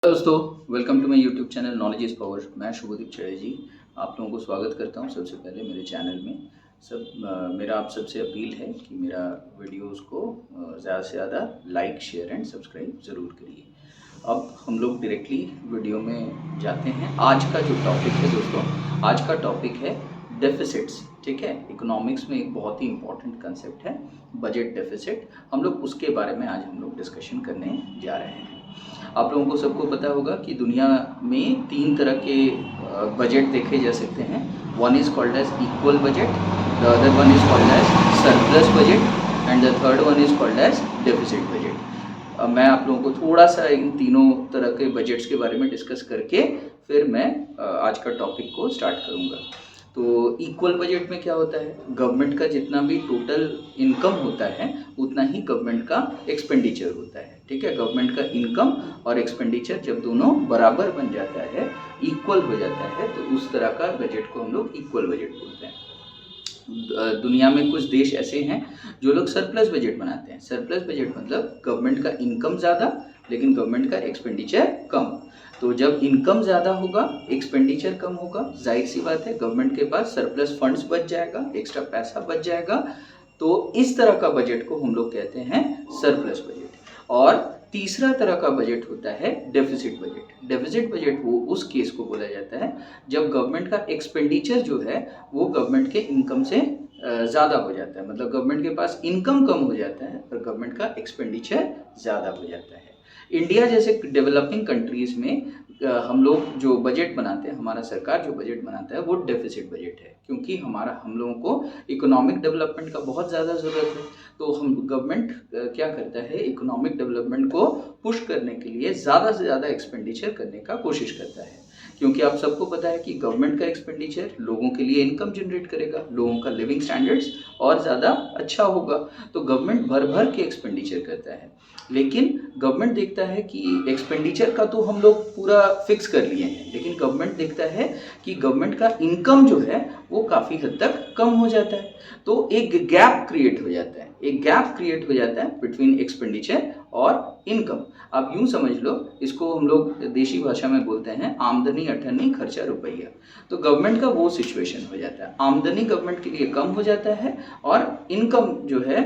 दोस्तों, welcome to my YouTube channel knowledge is power. मैं शुभदीप चटर्जी आप लोगों को स्वागत करता हूं सबसे पहले मेरे चैनल में। मेरा आप सबसे अपील है कि मेरा वीडियोस को ज़्यादा से ज़्यादा लाइक, शेयर एंड सब्सक्राइब ज़रूर करिए। अब हम लोग डायरेक्टली वीडियो में जाते हैं। आज का जो टॉपिक है दोस्तों, आज का टॉपिक है डेफिसिट्स। ठीक है, इकोनॉमिक्स में एक बहुत ही इंपॉर्टेंट कंसेप्ट है बजट डेफिसिट। हम लोग उसके बारे में आज हम लोग डिस्कशन करने जा रहे हैं। आप लोगों को सबको पता होगा कि दुनिया में 3 तरह के बजट देखे जा सकते हैं। One is called as equal budget, the other one is called as surplus budget and the third one is called as deficit budget. अब मैं आप लोगों को थोड़ा सा इन तीनों तरह के बजट्स के बारे में डिस्कस करके फिर मैं आज का टॉपिक को स्टार्ट करूँगा। तो इक्वल बजट में क्या होता है, गवर्नमेंट का जितना भी टोटल इनकम होता है उतना ही गवर्नमेंट का एक्सपेंडिचर होता है। ठीक है, गवर्नमेंट का इनकम और एक्सपेंडिचर जब दोनों बराबर बन जाता है, इक्वल हो जाता है, तो उस तरह का बजट को हम लोग इक्वल बजट बोलते हैं। दुनिया में कुछ देश ऐसे हैं जो लोग सरप्लस बजट बनाते हैं। सरप्लस बजट मतलब गवर्नमेंट का इनकम ज़्यादा लेकिन गवर्नमेंट का एक्सपेंडिचर कम। तो जब इनकम ज़्यादा होगा, एक्सपेंडिचर कम होगा, जाहिर सी बात है गवर्नमेंट के पास सरप्लस फंड्स बच जाएगा, एक्स्ट्रा पैसा बच जाएगा। तो इस तरह का बजट को हम लोग कहते हैं सरप्लस बजट। और तीसरा तरह का बजट होता है डेफिसिट बजट। डेफिसिट बजट वो उस केस को बोला जाता है जब गवर्नमेंट का एक्सपेंडिचर जो है वो गवर्नमेंट के इनकम से ज़्यादा हो जाता है। मतलब गवर्नमेंट के पास इनकम कम हो जाता है और गवर्नमेंट का एक्सपेंडिचर ज़्यादा हो जाता है। इंडिया जैसे डेवलपिंग कंट्रीज़ में हम लोग जो बजट बनाते हैं, हमारा सरकार जो बजट बनाता है वो डेफिसिट बजट है, क्योंकि हम लोगों को इकोनॉमिक डेवलपमेंट का बहुत ज़्यादा ज़रूरत है। तो हम गवर्नमेंट क्या करता है, इकोनॉमिक डेवलपमेंट को पुश करने के लिए ज़्यादा से ज़्यादा एक्सपेंडिचर करने का कोशिश करता है। क्योंकि आप सबको पता है कि गवर्नमेंट का एक्सपेंडिचर लोगों के लिए इनकम जनरेट करेगा, लोगों का लिविंग स्टैंडर्ड्स और ज़्यादा अच्छा होगा। तो गवर्नमेंट भर भर के एक्सपेंडिचर करता है, लेकिन गवर्नमेंट देखता है कि एक्सपेंडिचर का तो हम लोग पूरा फिक्स कर लिए हैं, लेकिन गवर्नमेंट देखता है कि गवर्नमेंट का इनकम जो है वो काफ़ी हद तक कम हो जाता है। तो एक गैप क्रिएट हो जाता है, एक गैप क्रिएट हो जाता है बिटवीन एक्सपेंडिचर और इनकम। आप यूँ समझ लो, इसको हम लोग देशी भाषा में बोलते हैं आमदनी अठन्नी खर्चा रुपया। तो गवर्नमेंट का वो सिचुएशन हो जाता है, आमदनी गवर्नमेंट के लिए कम हो जाता है और इनकम जो है,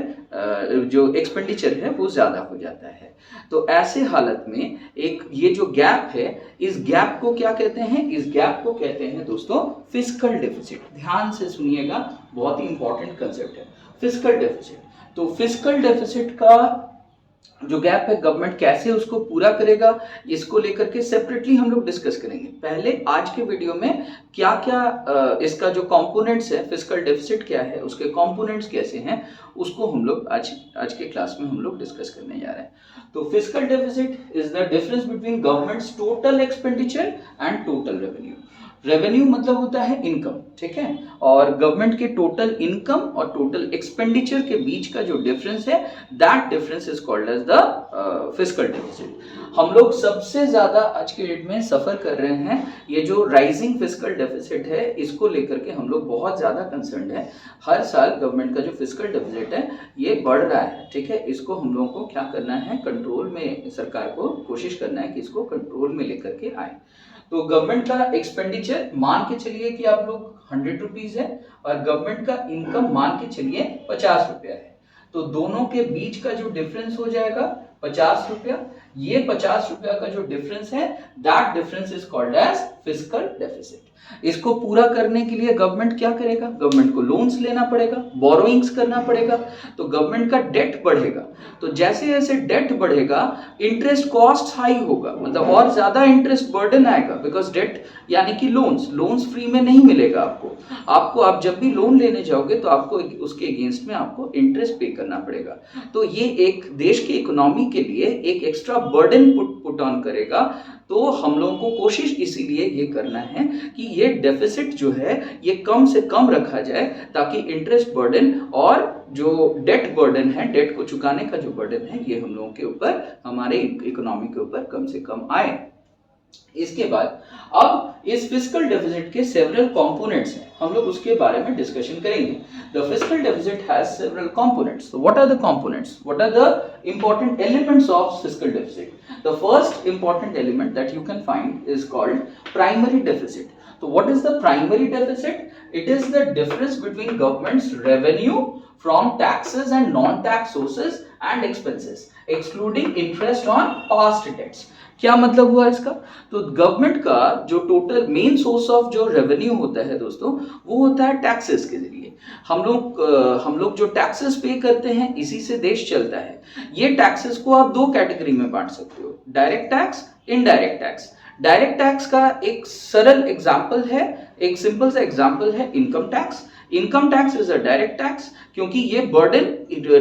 जो एक्सपेंडिचर है वो ज़्यादा हो जाता है। तो ऐसे हालत में एक ये जो गैप है, इस गैप को क्या कहते हैं, इस गैप को कहते हैं दोस्तों फिस्कल डेफिसिट। ध्यान से सुनिएगा, बहुत ही इंपॉर्टेंट कंसेप्ट है फिस्कल डेफिसिट। तो फिस्कल डेफिसिट का जो गैप है गवर्नमेंट कैसे उसको पूरा करेगा, इसको लेकर के सेपरेटली हम लोग डिस्कस करेंगे। पहले आज के वीडियो में क्या क्या इसका जो कंपोनेंट्स है, फिस्कल डेफिसिट क्या है, उसके कंपोनेंट्स कैसे हैं, उसको हम लोग आज के क्लास में हम लोग डिस्कस करने जा रहे हैं। तो fiscal deficit is the difference between government's total expenditure and total revenue. Revenue मतलब होता है इनकम, ठीक है, और गवर्नमेंट के टोटल इनकम और टोटल एक्सपेंडिचर के बीच का जो डिफरेंस है, that difference is called as the fiscal deficit. हम लोग सबसे ज्यादा आज के डेट में सफर कर रहे हैं, ये जो राइजिंग फिस्कल डेफिसिट है इसको लेकर के हम लोग बहुत ज्यादा कंसर्न है। हर साल गवर्नमेंट का जो फिस्कल डेफिसिट है ये बढ़ रहा है, ठीक है। इसको हम लोगों को क्या करना है, कंट्रोल में, सरकार को कोशिश करना है कि इसको कंट्रोल में लेकर के आए। तो गवर्नमेंट का एक्सपेंडिचर मान के चलिए कि आप लोग 100 रुपीज है और गवर्नमेंट का इनकम मान के चलिए 50 रुपया है। तो दोनों के बीच का जो डिफरेंस हो जाएगा 50 रुपया। ये 50 रुपया का जो डिफरेंस है, that difference is called as fiscal deficit. इसको पूरा करने के लिए गवर्नमेंट क्या करेगा, गवर्नमेंट को लोन्स लेना पड़ेगा, बोरोइंग्स करना पड़ेगा। तो गवर्नमेंट का डेट बढ़ेगा। तो जैसे जैसे डेट बढ़ेगा इंटरेस्ट कॉस्ट हाई होगा, मतलब और ज्यादा इंटरेस्ट बर्डन आएगा, बिकॉज डेट यानी कि लोन्स फ्री में नहीं मिलेगा आपको आप जब भी लोन लेने जाओगे तो आपको उसके अगेंस्ट में आपको इंटरेस्ट पे करना पड़ेगा। तो ये एक देश की इकोनॉमी के लिए एक एक्स्ट्रा बर्डन पुट ऑन करेगा। तो हम लोगों को कोशिश इसीलिए ये करना है कि ये डेफिसिट जो है ये कम से कम रखा जाए, ताकि इंटरेस्ट बर्डन और जो डेट बर्डन है, डेट को चुकाने का जो बर्डन है, ये हम लोगों के ऊपर, हमारे इकोनॉमी के ऊपर कम से कम आए। इसके बाद अब इस फिस्कल डेफिसिट के सेवरल कंपोनेंट्स हैं, हम लोग उसके बारे में डिस्कशन करेंगे। The fiscal deficit has several components. What are the components, what are the important elements of fiscal deficit? The first important element that you can find is called primary deficit. So what is the primary deficit? It is the difference between government's revenue from taxes and non-tax sources and expenses, excluding interest on past debts. क्या मतलब हुआ इसका? तो government का जो total main source of जो revenue होता है दोस्तों, वो होता है टैक्सेस के जरिए। हम लोग जो टैक्सेस पे करते हैं, इसी से देश चलता है। ये टैक्सेस को आप दो कैटेगरी में बांट सकते हो, direct tax, indirect tax. Direct tax का एक सरल एग्जाम्पल है, एक सिंपल सा एग्जाम्पल है income tax. Income tax is a direct tax, क्योंकि ये बर्डन,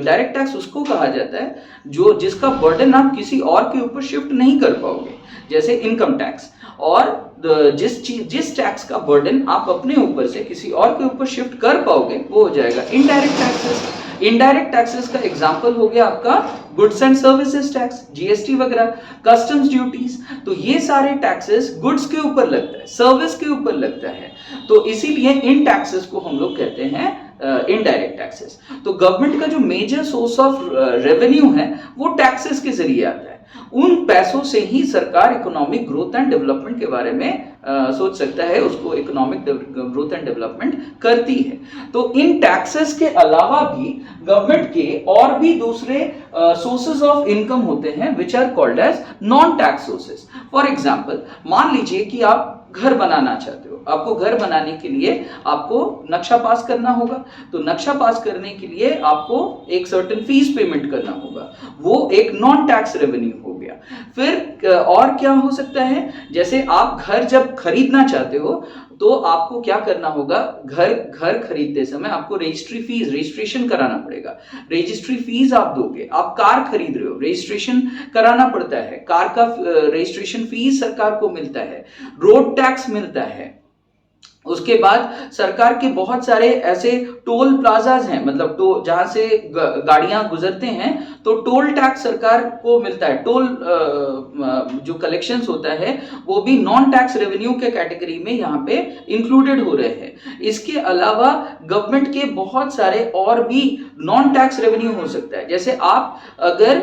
डायरेक्ट टैक्स उसको कहा जाता है जो जिसका बर्डन आप किसी और के ऊपर शिफ्ट नहीं कर पाओगे, जैसे इनकम टैक्स। और जिस टैक्स का बर्डन आप अपने ऊपर से किसी और के ऊपर शिफ्ट कर पाओगे, वो हो जाएगा इनडायरेक्ट टैक्सेस। इनडायरेक्ट टैक्सेस का एग्जांपल हो गया आपका goods and services tax, GST वगैरह, कस्टम्स ड्यूटीज। तो ये सारे टैक्सेस गुड्स के ऊपर लगता है, सर्विस के ऊपर लगता है, तो इसीलिए इन टैक्सेस को हम लोग कहते हैं इनडायरेक्ट टैक्सेस। तो गवर्नमेंट का जो मेजर सोर्स ऑफ रेवेन्यू है वो टैक्सेस के जरिए आता है। उन पैसों से ही सरकार इकोनॉमिक ग्रोथ एंड डेवलपमेंट के बारे में सोच सकता है, उसको इकोनॉमिक ग्रोथ एंड डेवलपमेंट करती है। तो इन टैक्सेस के अलावा भी गवर्नमेंट के और भी दूसरे सोर्सेज ऑफ इनकम होते हैं which are called as non tax sources. For example, मान लीजिए कि आप घर बनाना चाहते हो, आपको घर बनाने के लिए आपको नक्शा पास करना होगा। तो नक्शा पास करने के लिए आपको एक सर्टेन फीस पेमेंट करना होगा, वो एक नॉन टैक्स रेवेन्यू हो गया। फिर और क्या हो सकता है, जैसे आप घर जब खरीदना चाहते हो तो आपको क्या करना होगा, घर खरीदते समय आपको रजिस्ट्रेशन कराना पड़ेगा। रजिस्ट्री फीस आप दोगे। आप कार खरीद रहे हो, रजिस्ट्रेशन कराना पड़ता है, कार का रजिस्ट्रेशन फीस सरकार को मिलता है, रोड टैक्स मिलता है। उसके बाद सरकार के बहुत सारे ऐसे टोल प्लाजाज हैं, मतलब जहां से गाड़ियां गुजरते हैं, तो टोल टैक्स सरकार को मिलता है। टोल जो कलेक्शंस होता है वो भी नॉन टैक्स रेवेन्यू के कैटेगरी में यहाँ पे इंक्लूडेड हो रहे हैं। इसके अलावा गवर्नमेंट के बहुत सारे और भी नॉन टैक्स रेवेन्यू हो सकता है। जैसे आप अगर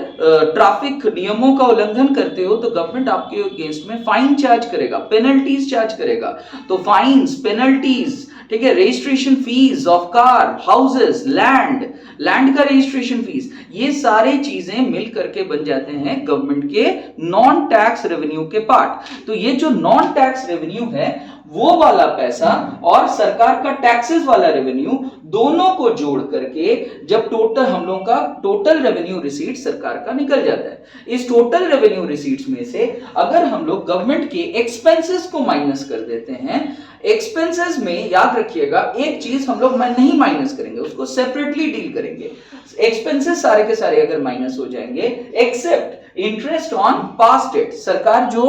ट्रैफिक नियमों का उल्लंघन करते हो तो गवर्नमेंट आपके अगेंस्ट में फाइन चार्ज करेगा, पेनल्टीज चार्ज करेगा। तो फाइन्स, पेनल्टीज, ठीक है, registration fees of car, houses, land का रजिस्ट्रेशन फीस, ये सारे चीजें मिल करके बन जाते हैं गवर्नमेंट के नॉन टैक्स रेवेन्यू के पार्ट। तो ये जो नॉन टैक्स रेवेन्यू है वो वाला पैसा और सरकार का टैक्सेस वाला रेवेन्यू, दोनों को जोड़ करके जब हम लोगों का टोटल रेवेन्यू रिसीट सरकार का निकल जाता है। इस टोटल रेवेन्यू रिसीट्स में से अगर हम लोग गवर्नमेंट के एक्सपेंसेस को माइनस कर देते हैं, एक्सपेंसेस में याद रखिएगा एक चीज हम लोग नहीं माइनस करेंगे, उसको सेपरेटली डील करेंगे। एक्सपेंसेस सारे के सारे अगर माइनस हो जाएंगे, except interest on past debt, सरकार जो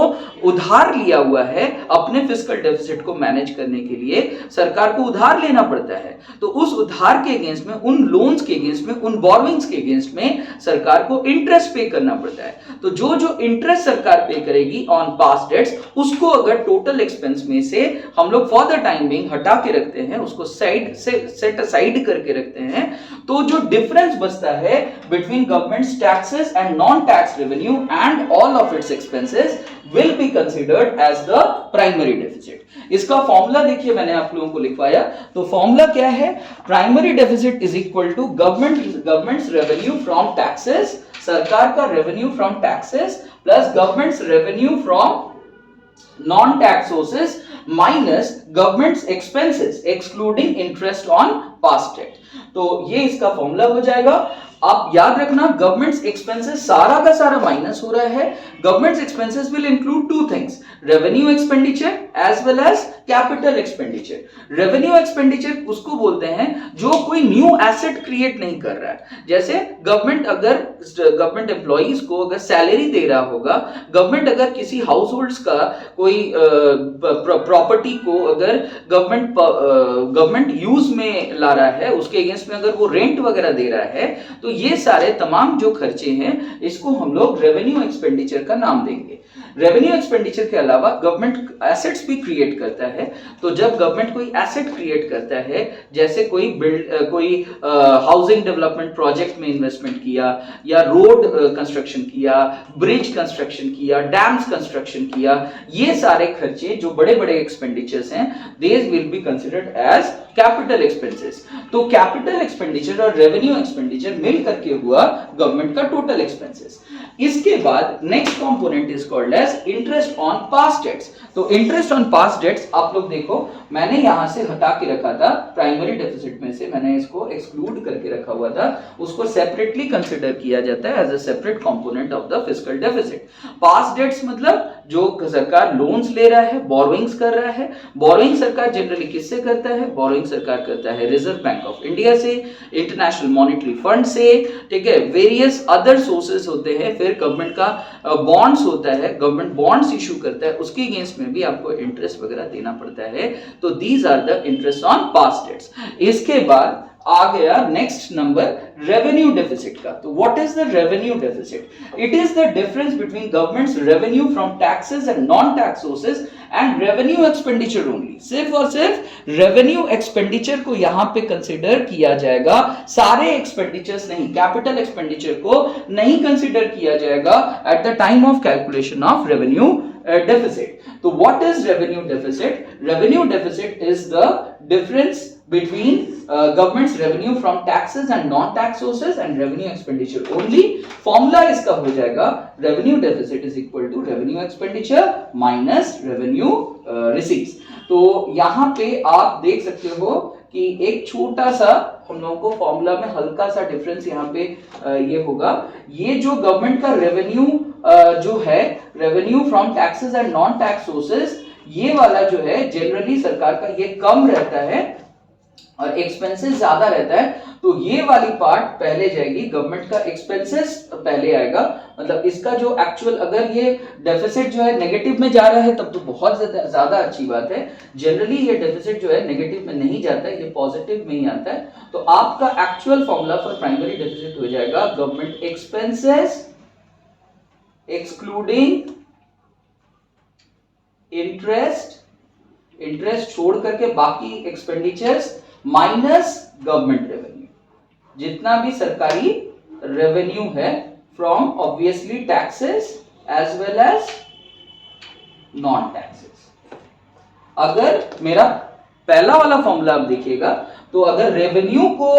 उधार लिया हुआ है अपने फिस्कल डेफिसिट को मैनेज करने के लिए सरकार को उधार लेना पड़ता है, तो उस उधार के अगेंस्ट में, उन लोन्स के अगेंस्ट में, उन बोरोविंग्स के अगेंस्ट में सरकार को इंटरेस्ट पे करना पड़ता है। तो जो इंटरेस्ट सरकार पे करेगी ऑन पास्ट डेट्स, उसको अगर टोटल एक्सपेंस में से हम लोग फॉर द टाइम बिंग हटा के रखते हैं, उसको सेट असाइड करके रखते हैं, तो जो डिफरेंस बचता है between governments taxes and non tax revenue and all of its expenses will be considered as the primary deficit। इसका फॉर्मूला देखिए मैंने आप लोगों को लिखवाया, तो फॉर्मूला क्या है, primary deficit is equal to government's revenue from taxes, सरकार का revenue from taxes plus government's revenue from non tax sources minus government's expenses excluding interest on past debt. तो ये इसका फॉर्मूला हो जाएगा। आप याद रखना, गवर्नमेंट्स एक्सपेंसेस सारा का सारा माइनस हो रहा है। Government's expenses will include two things, revenue expenditure as well as capital expenditure. Revenue expenditure उसको बोलते हैं जो कोई न्यू एसेट क्रिएट नहीं कर रहा है। जैसे गवर्नमेंट एम्प्लॉइज को अगर सैलरी दे रहा होगा, गवर्नमेंट अगर किसी हाउस होल्ड्स का कोई प्रॉपर्टी को अगर गवर्नमेंट यूज में ला रहा है, उसके अगेंस्ट में अगर वो रेंट वगैरह दे रहा है, तो ये सारे तमाम जो खर्चे हैं इसको हम लोग रेवेन्यू एक्सपेंडिचर का नाम देंगे। रेवेन्यू एक्सपेंडिचर के अलावा गवर्नमेंट एसेट्स भी क्रिएट करता है। तो जब गवर्नमेंट कोई एसेट क्रिएट करता है, जैसे कोई हाउसिंग डेवलपमेंट प्रोजेक्ट में इन्वेस्टमेंट किया, या रोड कंस्ट्रक्शन किया, ब्रिज कंस्ट्रक्शन किया, डैम्स कंस्ट्रक्शन किया, ये सारे खर्चे जो बड़े बड़े एक्सपेंडिचर्स हैं, these will be considered as capital expenses. तो कैपिटल एक्सपेंडिचर और रेवेन्यू एक्सपेंडिचर मिल करके हुआ गवर्नमेंट का टोटल एक्सपेंसेस। इसके बाद next component is called as interest on past debts. तो इंटरेस्ट ऑन पास्ट डेट्स आप लोग देखो, मैंने यहां से हटा के रखा था प्राइमरी डेफिसिट में से, मैंने इसको एक्सक्लूड करके रखा हुआ था, उसको सेपरेटली कंसीडर किया जाता है as a separate component of the fiscal deficit. Past debts मतलब जो सरकार लोन्स ले रहा है, बोरोइंग्स कर रहा है। बोरोइंग सरकार जनरली किससे करता है? बोरोइंग सरकार करता है रिजर्व बैंक ऑफ इंडिया से, इंटरनेशनल मॉनेटरी फंड से, ठीक है, वेरियस अदर सोर्सेस होते हैं। फिर गवर्नमेंट का बॉन्ड्स होता है, गवर्नमेंट बॉन्ड्स इशू करता है, उसके अगेंस्ट में भी आपको इंटरेस्ट वगैरह देना पड़ता है। तो these are the interest on past debts. इसके बाद आ गया नेक्स्ट नंबर रेवेन्यू डेफिसिट का। तो what is the revenue deficit? It is the difference between governments revenue from taxes and non tax sources and revenue expenditure only. सिर्फ और सिर्फ revenue expenditure को यहां पे कंसीडर किया जाएगा, सारे एक्सपेंडिचर्स नहीं, कैपिटल एक्सपेंडिचर को नहीं कंसीडर किया जाएगा at the time of calculation of revenue deficit. So what is revenue deficit? Revenue deficit is the difference between government's revenue from taxes and non-tax sources and revenue expenditure only. Formula इसका हो जाएगा revenue deficit is equal to revenue expenditure minus revenue receipts. तो यहाँ पे आप देख सकते हो कि एक छोटा सा हम लोगों को फॉर्मूला में हल्का सा डिफरेंस यहाँ पे ये होगा। ये जो गवर्नमेंट का रेवेन्यू जो है, revenue from taxes and non tax sources, ये वाला जो है जनरली सरकार का ये कम रहता है और एक्सपेंसेस ज्यादा रहता है। तो ये वाली पार्ट पहले जाएगी, गवर्नमेंट का एक्सपेंसेस पहले आएगा। मतलब इसका जो एक्चुअल, अगर ये डेफिसिट जो है नेगेटिव में जा रहा है तब तो बहुत ज्यादा अच्छी बात है। जनरली ये डेफिसिट जो है नेगेटिव में नहीं जाता है, ये पॉजिटिव में ही आता है। तो आपका actual formula for primary deficit हो जाएगा गवर्नमेंट एक्सपेंसेस एक्सक्लूडिंग इंटरेस्ट छोड़ करके बाकी एक्सपेंडिचर्स माइनस गवर्नमेंट रेवेन्यू। जितना भी सरकारी रेवेन्यू है from obviously taxes as well as non taxes. अगर मेरा पहला वाला फॉर्मूला आप देखिएगा, तो अगर रेवेन्यू को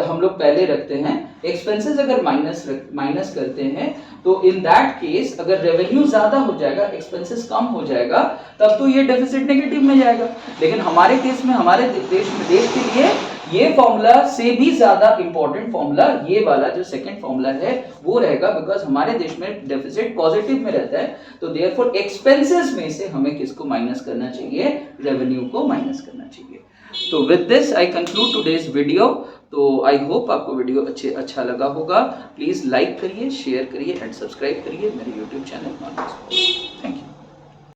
हम लोग पहले रखते हैं, एक्सपेंसेस अगर माइनस करते हैं, तो इन दैट केस अगर रेवेन्यू ज्यादा हो जाएगा, एक्सपेंसेस कम हो जाएगा, तब तो ये डेफिसिट नेगेटिव में जाएगा। लेकिन हमारे केस में, हमारे देश के लिए ये फॉर्मूला से भी ज्यादा इंपॉर्टेंट फॉर्मूला ये वाला जो सेकंड फॉर्मूला है वो रहेगा, बिकॉज हमारे देश में डेफिसिट पॉजिटिव में रहता है। तो देयरफॉर एक्सपेंसेस में से हमें किसको माइनस करना चाहिए? रेवेन्यू को माइनस करना चाहिए। तो with this I conclude today's video. तो आई होप आपको वीडियो अच्छा लगा होगा। प्लीज लाइक करिए, शेयर करिए एंड सब्सक्राइब करिए मेरे YouTube channel knowledge. Thank you.